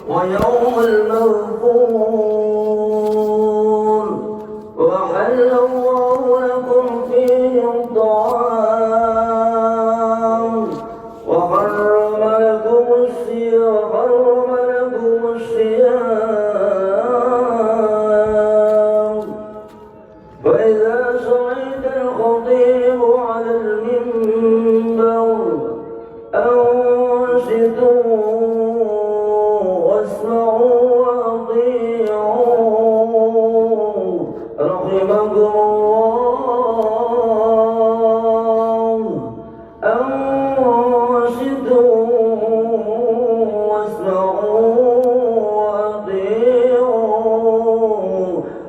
ويوم الموعود وحل الله لكم فيه الطعام وحرم لكم الصيام فإذا صعد الخطيب على المنبر أنصتوا واسمعوا وأطيعوا رحمكم الله. أنصتوا واسمعوا وأطيعوا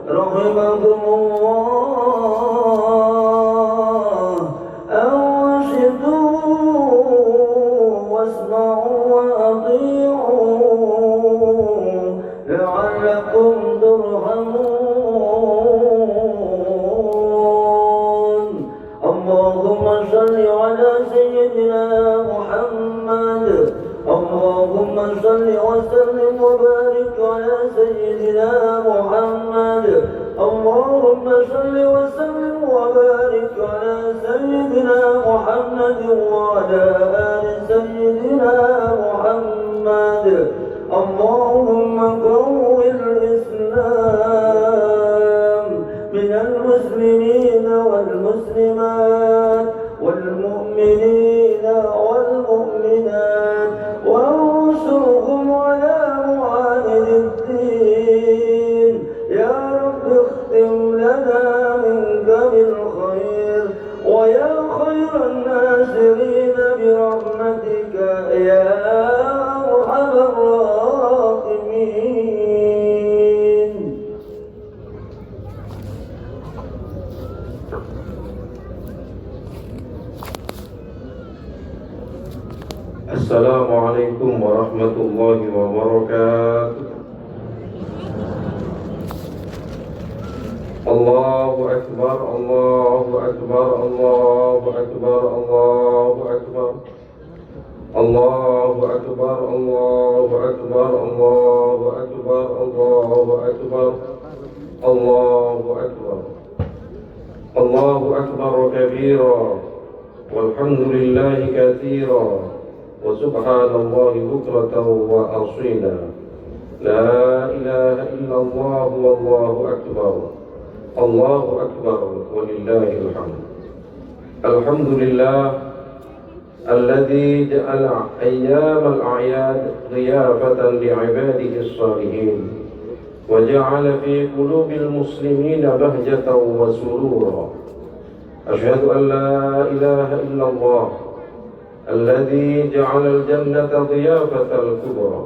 رحمكم الله. أنصتوا واسمعوا وأطيعوا لعلكم ترحمون. اللهم صل على سيدنا محمد. اللهم صل وسلم وبارك على سيدنا محمد. اللهم صل وسلم وبارك على سيدنا محمد وعلى آل سيدنا محمد. اللهم قوّ الإسلام من المسلمين والمسلمات والمؤمنين والمؤمنات وانصرهم على معاند الدين. يا رب اختم لنا منك بالخير ويا خير الناصرين برحمتك يا أرحم الراحمين. Assalamualaikum warahmatullahi wabarakatuh. Allahu Akbar, Allahu Akbar, Allahu Akbar, Allahu Akbar. Allahu Akbar, Allahu Akbar, Allahu Akbar, Allahu Akbar. Allahu Akbar. Allahu Akbar kabira walhamdulillahi katsira wa subhanallahi bukratan wa asila. La ilaha illallah wallahu akbar. Allahu akbar walillahil hamd. Alhamdulillah alladzi ja'ala ayyam al-a'yad dhiyafatan li'ibadihi as-salihin wa ja'ala fi qulubil muslimina bahjatan wa surura. Asyhadu an la ilaha illallah الذي جعل الجنة ضيافة الكبرى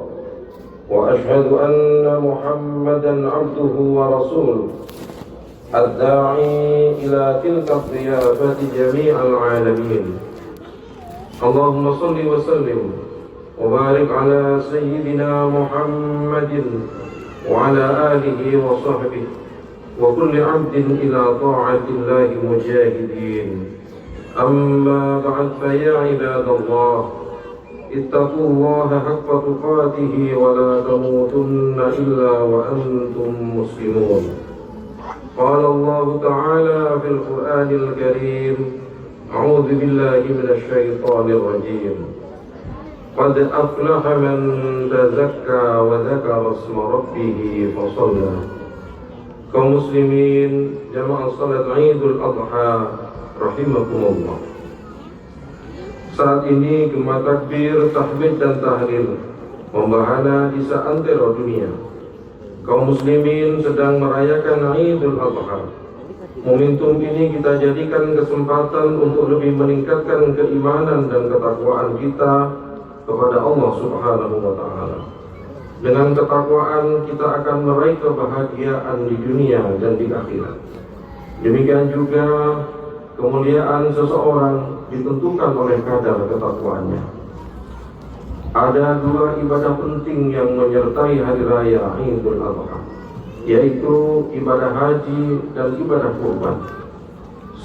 وأشهد أن محمدا عبده ورسوله الداعي إلى تلك الضيافة جميع العالمين. اللهم صل وسلم وبارك على سيدنا محمد وعلى آله وصحبه وكل عبد إلى طاعة الله مجاهدين. أما بعد فيا عباد الله اتقوا الله حق تقاته ولا تموتن إلا وأنتم مسلمون. قال الله تعالى في القرآن الكريم أعوذ بالله من الشيطان الرجيم قد أفلح من تزكى وذكر اسم ربه فصلى. kaum muslimin jamaah salat Idul Adha rahimakumullah. Saat ini gema takbir, tahmid dan tahlil membahana di seantero dunia. Kaum muslimin sedang merayakan Idul Adha. Momentum ini kita jadikan kesempatan untuk lebih meningkatkan keimanan dan ketakwaan kita kepada Allah Subhanahu wa taala. Dengan ketakwaan kita akan meraih kebahagiaan di dunia dan di akhirat. Demikian juga kemuliaan seseorang ditentukan oleh kadar ketakwaannya. Ada dua ibadah penting yang menyertai hari raya Idul Adha, yaitu ibadah haji dan ibadah kurban.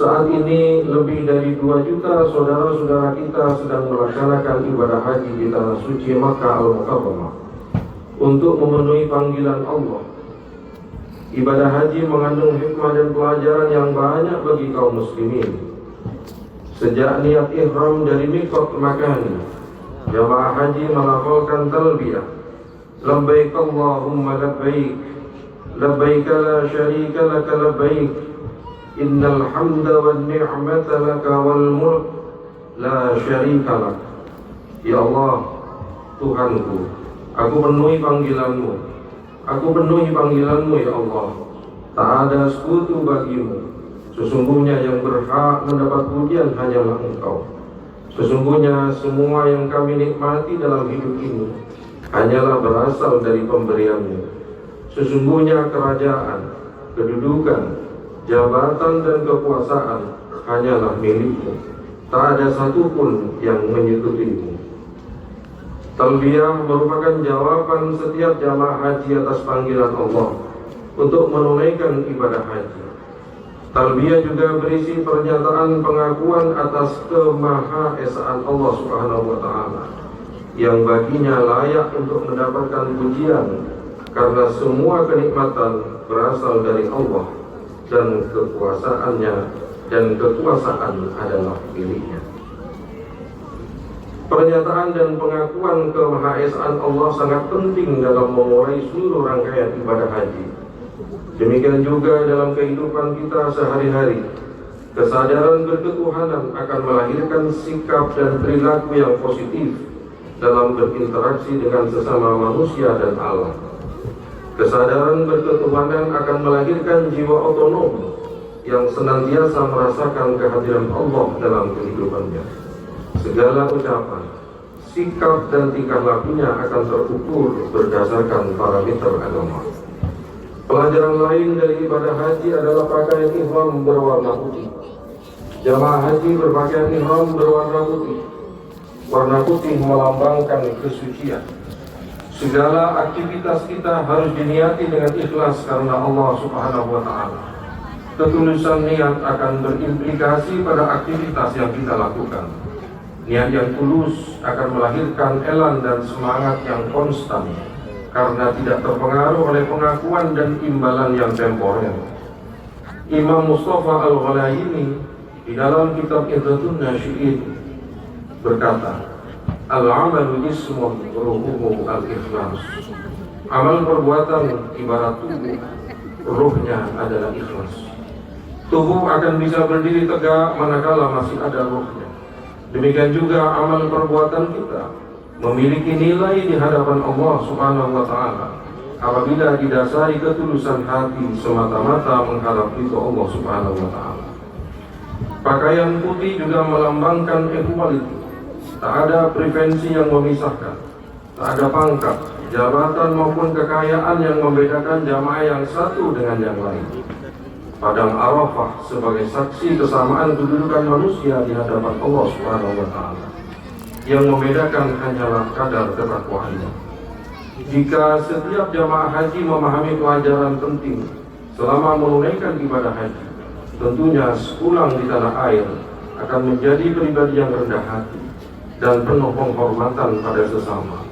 Saat ini lebih dari 2 juta saudara-saudara kita sedang melaksanakan ibadah haji di tanah suci Makkah Al-Mukarramah untuk memenuhi panggilan Allah. Ibadah haji mengandung hikmah dan pelajaran yang banyak bagi kaum muslimin. Sejak niat ihram dari miqat makani, jamaah haji melafalkan talbiyah, labbaik Allahumma labbaik, labbaik la syarika laka labbaik, innal hamda wan ni'mata laka wal mulk la syarika lak. Ya Allah, Tuhanku, aku penuhi panggilanmu, aku penuhi panggilanmu ya Allah. Tak ada sekutu bagimu. Sesungguhnya yang berhak mendapat pujian hanyalah Engkau. Sesungguhnya semua yang kami nikmati dalam hidup ini hanyalah berasal dari pemberian-Mu. Sesungguhnya kerajaan, kedudukan, jabatan dan kekuasaan hanyalah milik-Mu. Tak ada satupun yang menyekutuimu. Talbiyah merupakan jawaban setiap jamaah haji atas panggilan Allah untuk menunaikan ibadah haji. Talbiyah juga berisi pernyataan pengakuan atas kemahaesaan Allah Subhanahu wa Ta'ala yang baginya layak untuk mendapatkan pujian, karena semua kenikmatan berasal dari Allah dan kekuasaannya, dan kekuasaan adalah miliknya. Pernyataan dan pengakuan kemahaesaan Allah sangat penting dalam memulai seluruh rangkaian ibadah haji. Demikian juga dalam kehidupan kita sehari-hari. Kesadaran berketuhanan akan melahirkan sikap dan perilaku yang positif dalam berinteraksi dengan sesama manusia dan alam. Kesadaran berketuhanan akan melahirkan jiwa otonom yang senantiasa merasakan kehadiran Allah dalam kehidupannya. Segala ucapan, sikap dan tingkah lakunya akan terukur berdasarkan parameter agama. Pelajaran lain dari ibadah haji adalah pakaian ihram berwarna putih. Jamaah haji berpakaian ihram berwarna putih. Warna putih melambangkan kesucian. Segala aktivitas kita harus diniati dengan ikhlas karena Allah Subhanahu wa Ta'ala. Ketulusan niat akan berimplikasi pada aktivitas yang kita lakukan. Niat yang tulus akan melahirkan elan dan semangat yang konstan, karena tidak terpengaruh oleh pengakuan dan imbalan yang temporer. Imam Mustafa Al-Ghalaini di dalam kitab Idhatun Nasyi'in berkata, Al-amalu ismun ruhuhu al-ikhlas. Amal perbuatan ibarat tubuh, ruhnya adalah ikhlas. Tubuh akan bisa berdiri tegak manakala masih ada ruhnya. Demikian juga amal perbuatan kita memiliki nilai di hadapan Allah Subhanahu wa Ta'ala apabila didasari ketulusan hati semata-mata mengharap ridho Allah Subhanahu wa Ta'ala. Pakaian putih juga melambangkan equality. Tak ada preferensi yang memisahkan. Tak ada pangkat, jabatan maupun kekayaan yang membedakan jamaah yang satu dengan yang lain. Padang Arafah sebagai saksi kesamaan kedudukan manusia di hadapan Allah Subhanahu wa Ta'ala. Yang membedakan hanyalah kadar ketakwaannya. Jika setiap jamaah haji memahami pelajaran penting selama menunaikan ibadah haji, tentunya sepulang di tanah air akan menjadi pribadi yang rendah hati dan penuh penghormatan pada sesama,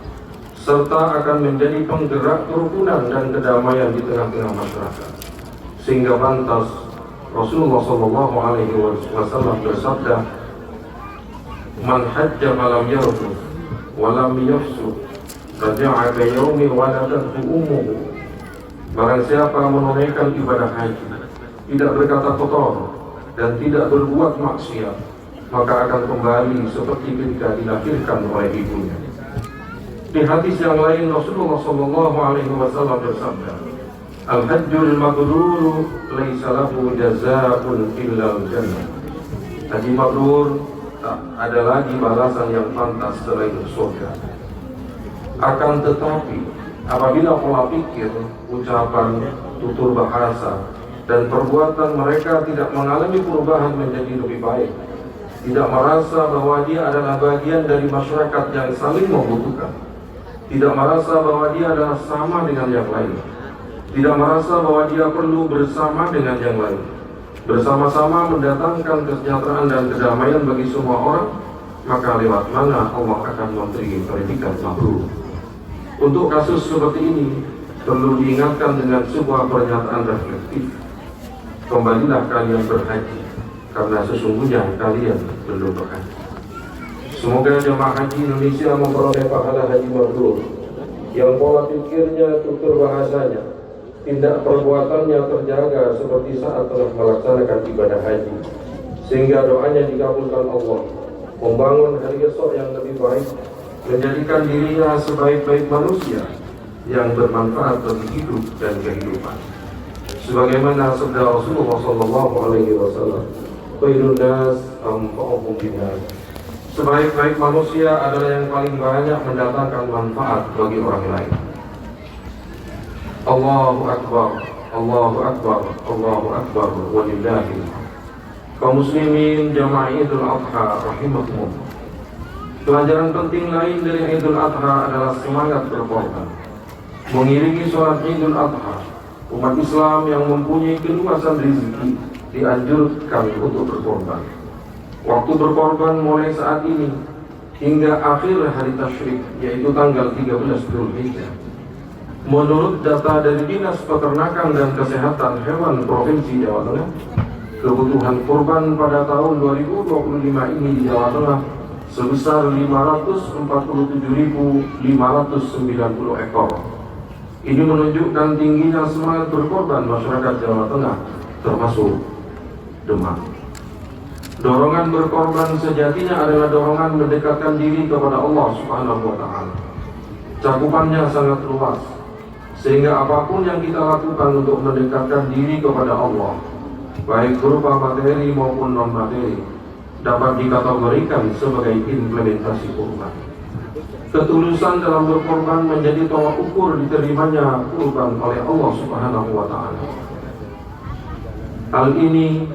serta akan menjadi penggerak kerukunan dan kedamaian di tengah-tengah masyarakat. Sehingga pantas Rasulullah SAW bersabda, Man hajja malam yarfud walam yafsud raja'a ka yaumi waladathu ummuhu. Barang siapa menunaikan ibadah haji, tidak berkata kotor dan tidak berbuat maksiat, maka akan kembali seperti ketika dilahirkan oleh ibunya. Di hadis yang lain Rasulullah SAW bersabda, Al-hajjul mabrur laisa lahu jazaa'un illa al-jannah. Haji mabrur tak ada lagi balasan yang pantas selain surga. Akan tetapi apabila pola pikir, ucapan, tutur bahasa, dan perbuatan mereka tidak mengalami perubahan menjadi lebih baik, tidak merasa bahwa dia adalah bagian dari masyarakat yang saling membutuhkan, tidak merasa bahwa dia adalah sama dengan yang lain, tidak merasa bahwa dia perlu bersama dengan yang lain, bersama-sama mendatangkan kesejahteraan dan kedamaian bagi semua orang, maka lewat mana Allah akan memberi predikat mabrur. Untuk kasus seperti ini perlu diingatkan dengan sebuah pernyataan reflektif. Kembalilah kalian berhaji, karena sesungguhnya kalian belum berhaji. Semoga jemaah haji Indonesia memperoleh pahala haji mabrur, yang pola pikirnya, tutur bahasanya, tindak perbuatannya terjaga seperti saat telah melaksanakan ibadah haji, sehingga doanya dikabulkan Allah, membangun hari esok yang lebih baik, menjadikan dirinya sebaik-baik manusia yang bermanfaat bagi hidup dan kehidupan. Sebagaimana sabda Rasulullah SAW, khairun nas anfa'uhum linnas. Sebaik-baik manusia adalah yang paling banyak mendatangkan manfaat bagi orang lain. Allahu Akbar, Allahu Akbar, Allahu Akbar, walillahi. Kaum muslimin jamaah Idul Adha rahimakumullah. Pelajaran penting lain dari Idul Adha adalah semangat berkorban. Mengiringi sholat Idul Adha, umat Islam yang mempunyai keluasan rezeki dianjurkan untuk berkorban. Waktu berkorban mulai saat ini hingga akhir hari tasyrik, yaitu tanggal 13 Dzulhijjah. Menurut data dari Dinas Peternakan dan Kesehatan Hewan Provinsi Jawa Tengah, kebutuhan kurban pada tahun 2025 ini di Jawa Tengah sebesar 547.590 ekor. Ini menunjukkan tingginya semangat berkorban masyarakat Jawa Tengah, termasuk Demak. Dorongan berkorban sejatinya adalah dorongan mendekatkan diri kepada Allah Subhanahu wa Ta'ala. Cakupannya sangat luas, sehingga apapun yang kita lakukan untuk mendekatkan diri kepada Allah, baik berupa materi maupun non-materi, dapat dikategorikan sebagai implementasi kurban. Ketulusan dalam berkorban menjadi tolak ukur diterimanya kurban oleh Allah Subhanahu wa Ta'ala. Hal ini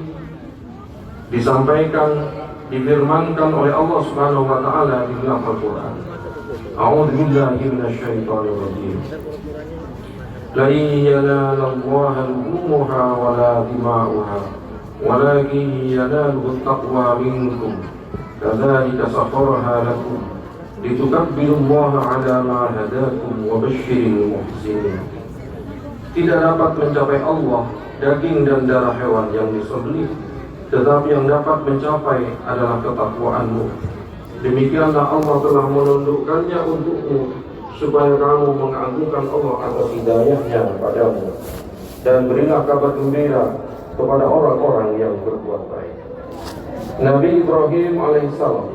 disampaikan, difirmankan oleh Allah Subhanahu wa Ta'ala di dalam Al-Quran. A'udzu billahi minasyaitonir rajim. La yanalallaha luhumuha wa la dima'uha, walakin yanaluhu taqwa minkum. Kadzalika sakhkharaha lakum litukabbirullaha 'ala ma hadakum wa basyiril muhsinin. Tidak dapat mencapai Allah daging dan darah hewan yang disembelih, tetapi yang dapat mencapai adalah ketakwaanmu. Demikianlah Allah telah menundukkannya untukmu, supaya kamu mengagungkan Allah atas hidayahnya padamu, dan berilah kabar gembira kepada orang-orang yang berbuat baik. Nabi Ibrahim alaihissalam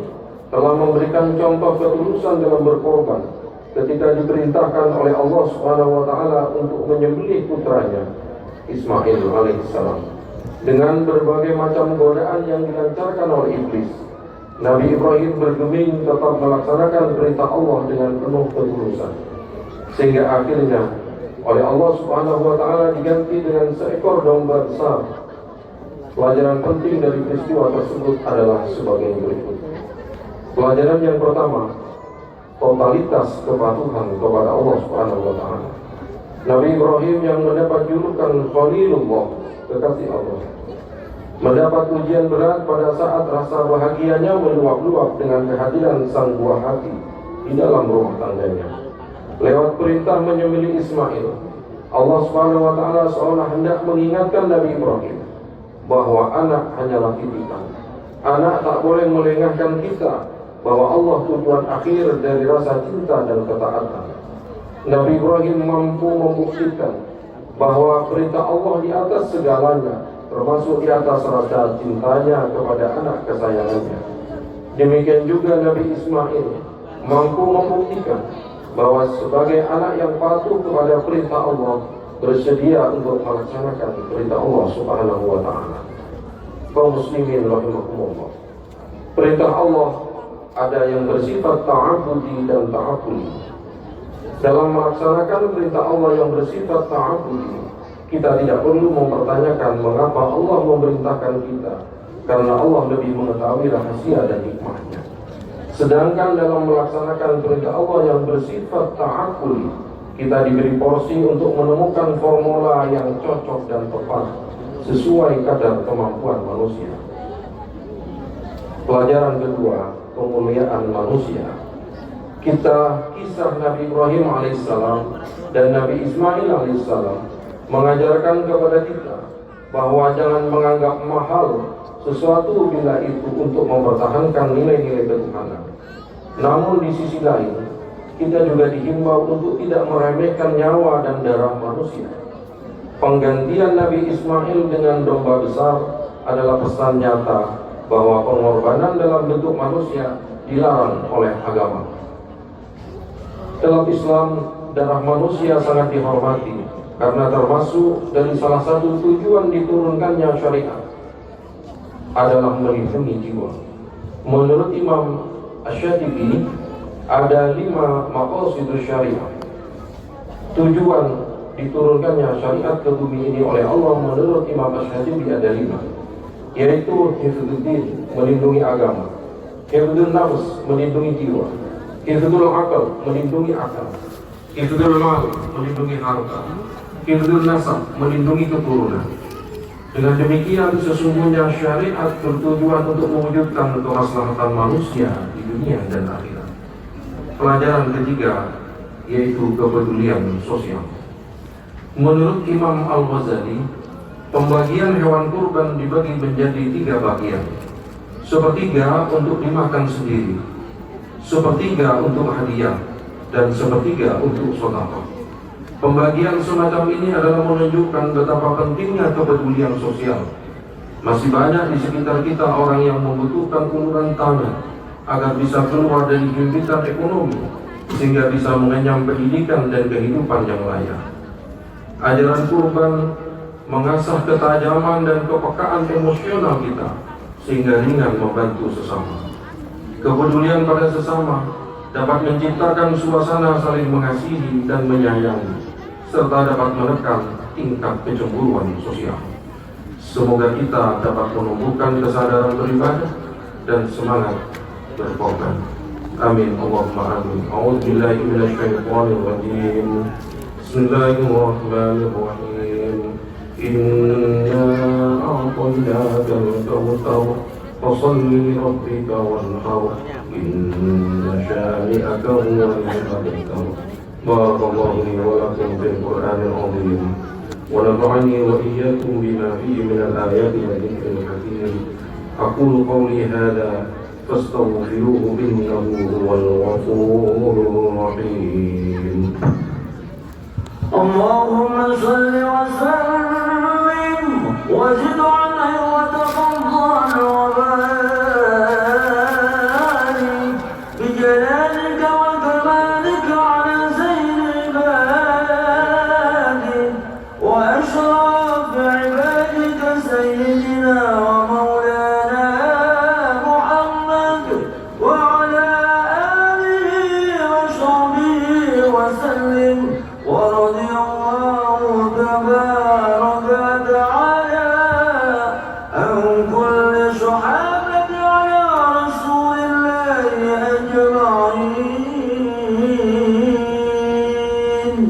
telah memberikan contoh ketulusan dalam berkorban ketika diperintahkan oleh Allah Subhanahu wa Ta'ala untuk menyembelih putranya Ismail alaihissalam. Dengan berbagai macam godaan yang dilancarkan oleh iblis, Nabi Ibrahim bergeming tetap melaksanakan perintah Allah dengan penuh ketulusan, sehingga akhirnya oleh Allah Subhanahu wa Ta'ala diganti dengan seekor domba besar. Pelajaran penting dari peristiwa tersebut adalah sebagai berikut. Pelajaran yang pertama, totalitas kepatuhan kepada Allah Subhanahu wa Ta'ala. Nabi Ibrahim yang mendapat julukan Khalilullah, kekasih Allah, mendapat ujian berat pada saat rasa bahagianya meluap-luap dengan kehadiran sang buah hati di dalam rumah tangganya. Lewat perintah menyembelih Ismail, Allah Subhanahu wa Ta'ala seolah hendak mengingatkan Nabi Ibrahim bahwa anak hanyalah titipan. Anak tak boleh melengahkan kita bahwa Allah tujuan akhir dari rasa cinta dan ketaatan. Nabi Ibrahim mampu membuktikan bahwa perintah Allah di atas segalanya, termasuk di atas rasa cintanya kepada anak kesayangannya. Demikian juga Nabi Ismail mampu membuktikan bahwa sebagai anak yang patuh kepada perintah Allah, bersedia untuk melaksanakan perintah Allah Subhanahu wa Ta'ala. Kaum muslimin rahimakumullah, perintah Allah ada yang bersifat ta'abudi dan ta'abudi. Dalam melaksanakan perintah Allah yang bersifat ta'abudi, kita tidak perlu mempertanyakan mengapa Allah memerintahkan kita, karena Allah lebih mengetahui rahasia dan hikmahnya. Sedangkan dalam melaksanakan perintah Allah yang bersifat ta'akul, kita diberi porsi untuk menemukan formula yang cocok dan tepat sesuai kadar kemampuan manusia. Pelajaran kedua, kemuliaan manusia. Kisah Nabi Ibrahim alaihissalam dan Nabi Ismail alaihissalam mengajarkan kepada kita bahwa jangan menganggap mahal sesuatu bila itu untuk mempertahankan nilai-nilai ketuhanan. Namun di sisi lain, kita juga dihimbau untuk tidak meremehkan nyawa dan darah manusia. Penggantian Nabi Ismail dengan domba besar adalah pesan nyata bahwa pengorbanan dalam bentuk manusia dilarang oleh agama. Dalam Islam, darah manusia sangat dihormati karena termasuk dari salah satu tujuan diturunkannya syariat adalah melindungi jiwa. Menurut Imam Asy-Syatibi, ada 5 maqasidus syariah. Tujuan diturunkannya syariat ke bumi ini oleh Allah menurut Imam Asy-Syatibi ada 5, yaitu hifdzuddin, melindungi agama, hifdzun nafs, melindungi jiwa, hifdzul aql, melindungi akal, hifdzul mal, melindungi harta, hifdzun nasab, melindungi keturunan. Dengan demikian sesungguhnya syariat bertujuan untuk mewujudkan kemaslahatan manusia di dunia dan akhirat. Pelajaran ketiga yaitu kepedulian sosial. Menurut Imam Al-Ghazali, pembagian hewan kurban dibagi menjadi 3 bagian. Sepertiga untuk dimakan sendiri, sepertiga untuk hadiah, dan sepertiga untuk sedekah. Pembagian semacam ini adalah menunjukkan betapa pentingnya kepedulian sosial. Masih banyak di sekitar kita orang yang membutuhkan uluran tangan agar bisa keluar dari himpitan ekonomi sehingga bisa mengenyam pendidikan dan kehidupan yang layak. Ajaran kurban mengasah ketajaman dan kepekaan emosional kita sehingga ringan membantu sesama. Kepedulian pada sesama dapat menciptakan suasana saling mengasihi dan menyayangi, serta dapat menekan tingkat kecemburuan sosial. Semoga kita dapat menumbuhkan kesadaran beribadah dan semangat berkorban. Amin. Allahumma amin. A'udzubillahi minasyaitonir rajim. Bismillahirrahmanirrahim. Inna a'tainakal kautsar fasalli li rabbika wanhar. Inna syani'aka huwal abtar. Barakallahu li wa lakum fil Qur'anil 'azim. Wa nafa'ani wa iyyakum bima fihi minal ayati wa dzikril hakim. Aqulu qawli hadza fastaghfiruhu innahu huwal ghafurur rahim. Allahumma shalli wa sallim wa zid 'alaihi wa taqabbal wa barik bi jalalika wa kamalika 'ala sayyidil ibadi wa ashraf 'ibadika sayyidina wa maulana Muhammad wa 'ala alihi wa sahbihi wa sallim. ورضي الله تبارك وتعالى عن كل صحابة على رسول الله أجمعين.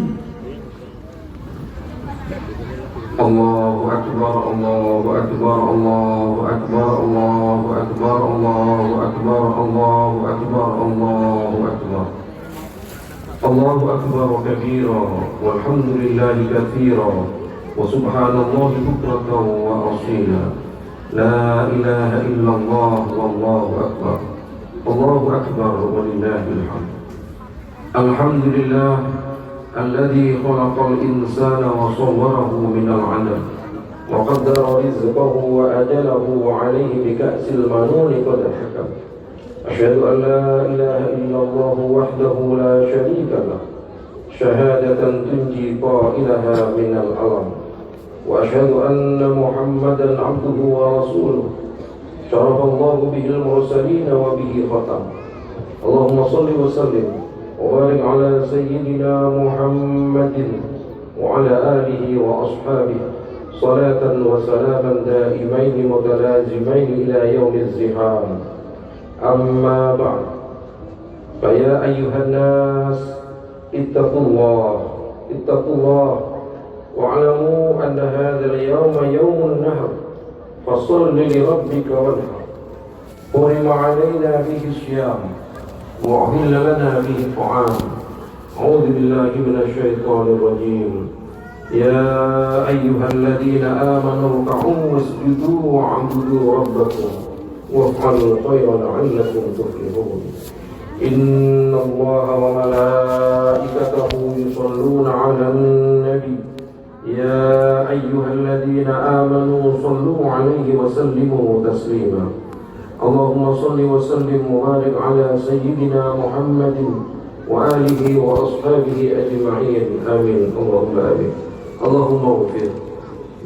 الله أكبر الله أكبر الله أكبر الله أكبر الله أكبر الله أكبر الله أكبر. الله أكبر كبيرا والحمد لله كثيرا وسبحان الله بكرة وأصيلا. لا إله إلا الله والله أكبر. الله أكبر ولله الحمد. الحمد لله الذي خلق الإنسان وصوره من العدم وقدر رزقه وأجله عليه بكأس المنون قد حكم. أشهد أن لا إله إلا الله وحده لا شريك له شهادة تنجي قائلها من الألم. وأشهد أن محمدا عبده ورسوله شرف الله به المرسلين وبه ختم. اللهم صل وسلم وبارك على سيدنا محمد وعلى آله وأصحابه صلاة وسلاما دائمين متلازمين إلى يوم الزحام. أما بعد فيا أيها الناس اتقوا الله واعلموا أن هذا اليوم يوم النحر فصل لربك وانحر حرم علينا فيه الصيام وأحل لنا فيه الطعام. أعوذ بالله من الشيطان الرجيم. يا أيها الذين آمنوا اركعوا واسجدوا واعبدوا ربكم وافعلوا الخير لعلكم تفلحون. إن الله وملائكته يصلون على النبي يا أيها الذين آمنوا صلوا عليه وسلموا تسليما. اللهم صل وسلم وبارك على سيدنا محمد وآله وأصحابه أجمعين آمين اللهم آمين. اللهم اغفر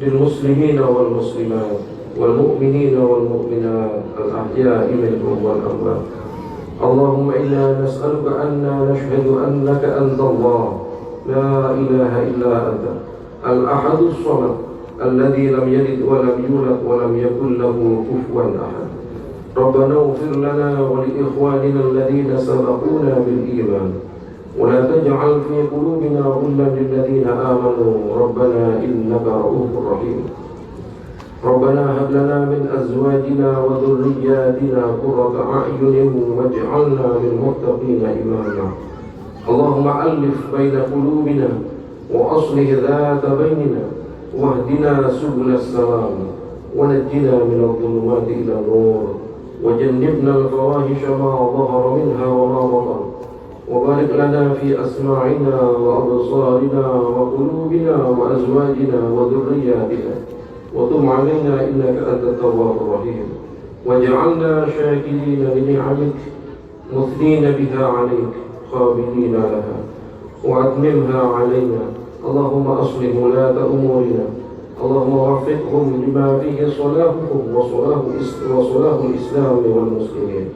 للمسلمين والمسلمات والمؤمنين والمؤمنات الأحياء منهم والأموات. اللهم إنا نسألك أننا نشهد أنك أنت الله لا إله إلا أنت الأحد الصمد الذي لم يلد ولم يولد ولم يكن له كفوا أحد. ربنا اغفر لنا ولإخواننا الذين سبقونا بالإيمان ولا تجعل في قلوبنا غلا للذين آمنوا ربنا إنك رؤوف رحيم. ربنا هب لنا من أزواجنا وذرياتنا قرة أعين واجعلنا للمتقين إماما. اللهم ألف بين قلوبنا وأصلح ذات بيننا واهدنا سبل السلام ونجنا من الظلمات إلى النور وجنبنا الفواحش ما ظهر منها وما بطن وبارك لنا في أسماعنا وأبصارنا وقلوبنا وأزواجنا وذرياتنا وتب علينا إنك أنت التواب الرحيم واجعلنا شاكرين لنعمك مثنين بها عليك قابلين لها وأتممها علينا. اللهم أصلح ولاة أمورنا اللهم وفقهم لما فيه صلاحهم وصلاح الإسلام والمسلمين.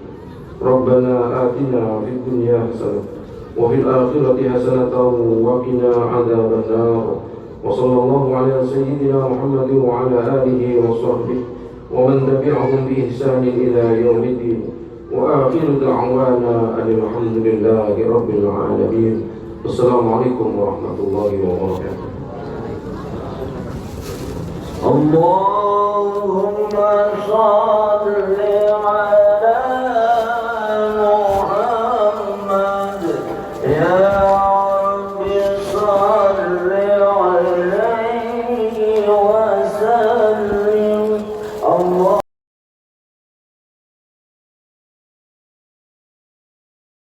ربنا آتنا في الدنيا حسنة وفي الآخرة حسنة وقنا عذاب النار. وصلى الله على سيدنا محمد وعلى آله وصحبه ومن تبعهم بإحسان إلى يوم الدين. وآخر دعوانا أن الحمد لله رب العالمين. السلام عليكم ورحمة الله وبركاته. اللهم صل